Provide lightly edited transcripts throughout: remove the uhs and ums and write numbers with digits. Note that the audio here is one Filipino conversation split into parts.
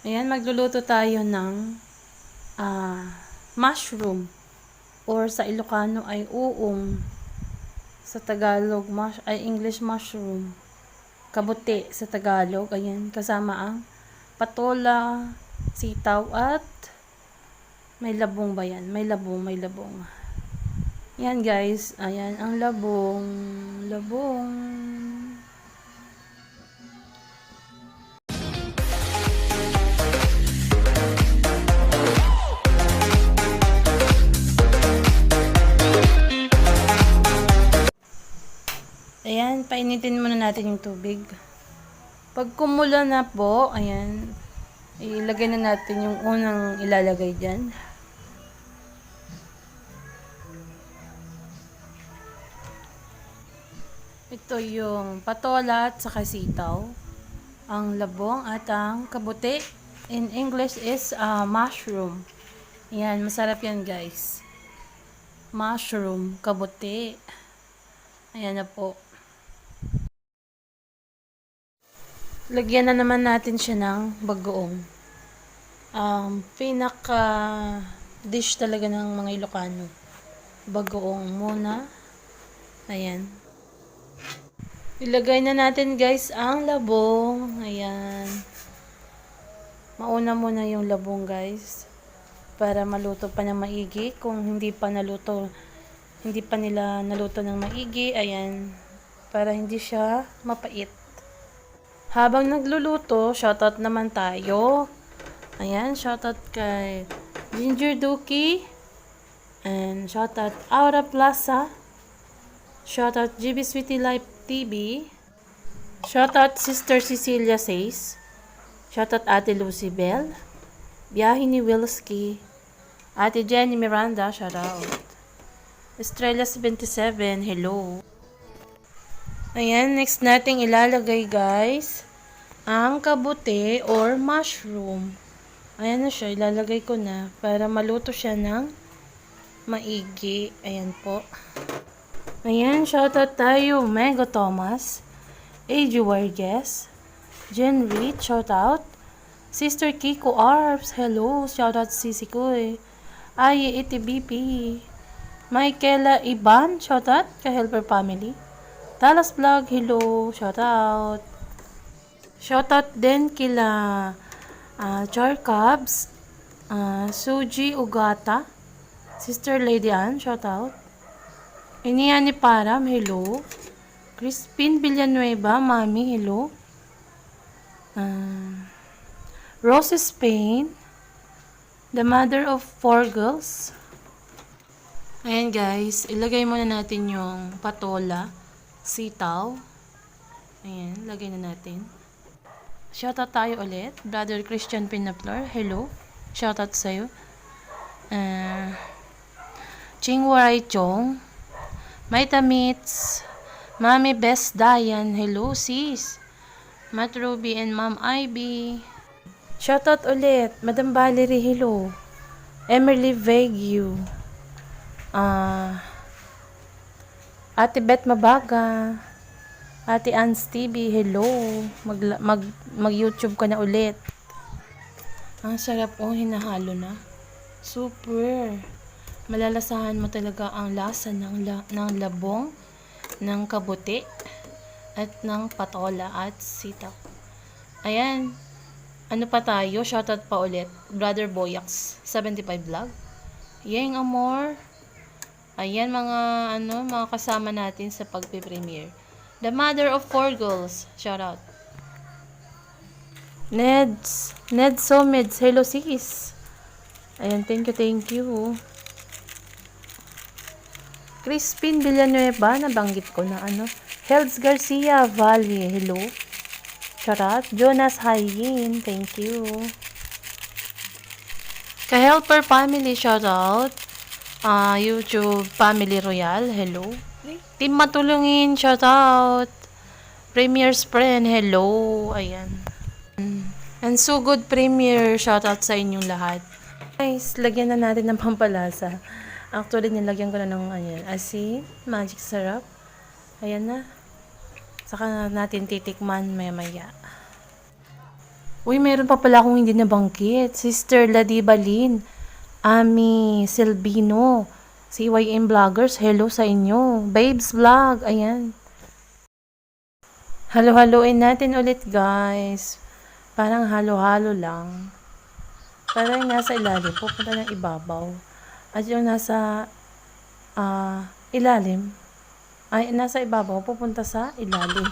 Ayan, magluluto tayo ng mushroom. Or sa Ilocano ay O-ONG. Sa Tagalog, English mushroom. Kabute sa Tagalog. Ayan, kasama ang patula, sitaw at may labong ba yan? May labong. Yan guys, ayan ang labong. Ayan, painitin muna natin yung tubig. Pag kumula na po, ayan, ilagay na natin yung unang ilalagay dyan. Ito yung patola at saka sitaw. Ang labong at ang kabute. In English is mushroom. Ayan, masarap yan guys. Mushroom, kabute. Ayan na po. Lagyan na naman natin siya ng bagoong. Pinaka dish talaga ng mga Ilocano. Bagoong muna. Ayan. Ilagay na natin guys ang labong. Ayan. Mauna muna yung labong guys. Para maluto pa ng maigi. Kung hindi pa nila naluto ng maigi. Ayan. Para hindi siya mapait. Habang nagluluto, shoutout naman tayo. Ayan, shoutout kay Ginger Duki. And shoutout Aura Plaza. Shoutout GB Sweetie Life TV. Shoutout Sister Cecilia Says. Shoutout Ate Lucy Bell. Biyahe ni Wilski. Ate Jenny Miranda, shoutout. Estrella 77, hello. Ayan, next nating ilalagay guys ang kabute or mushroom. Ayan na siya, ilalagay ko na para maluto siya ng maigi. Ayan po. Ayan, shoutout tayo Mego Thomas, A.G. Vargas, Jen Reed, shoutout. Sister Kiko Arps, hello, shoutout Sisi Koy. Aye ITBP. Michaela Iban, shoutout kay Helper Family. Talas Vlog, hello, shoutout. Shoutout din kila Char Cubs, Suji Ugata, Sister Lady Ann, shoutout. Iniya ni Param, hello. Crispin Villanueva, Mami, hello. Rose Spain, the mother of 4 girls. Ayan guys, ilagay muna natin yung patola. Sitaw. Ayan, lagay na natin. Shoutout tayo ulit. Brother Christian Pinaplar. Hello. Shoutout sa'yo. Chingwaray Chong. Maita Meets. Mami Best Dayan. Hello sis. Matt Ruby and Ma'am Ivy. Shoutout ulit. Madam Valerie. Hello. Emily Vegue. Ate Beth Mabaga, Ate Ann TV, hello. Mag-YouTube ka na ulit. Ang sarap hinahalo na. Super. Malalasahan mo talaga ang lasa ng labong, ng kabute, at ng patola at sitaw. Ayan. Ano pa tayo? Shoutout pa ulit. Brother Boyax, 75 Vlog. Yang Amor. Ayan mga kasama natin sa pagpe-premiere. The mother of 4 girls. Shout out. Ned Someds. Hello sis. Ayan, thank you. Crispin Villanueva, nabanggit ko na Helds Garcia Valley. Hello. Shout out. Jonas Hayin, thank you. Ka-Helper Family, shout out. YouTube Family Royal, hello. Team Matulungin, shout out. Premier's Friend, hello. Ayan. And So Good Premier, shout out sa inyong lahat. Guys, lagyan na natin ng pampalasa. Actually, nilagyan ko na ng asin, magic syrup. Ayan na. Saka natin titikman maya-maya. Uy, meron pa pala akong hindi nabanggit. Sister Ladibalin, Ami Silvino, CYM Vloggers, hello sa inyo. Babes Vlog, ayan. Halo-haloin natin ulit guys. Parang halo-halo lang. Parang nasa ilalim, pupunta ng ibabaw. At yung nasa ilalim, ay nasa ibabaw, pupunta sa ilalim.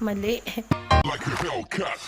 Mali. Like a Hellcat.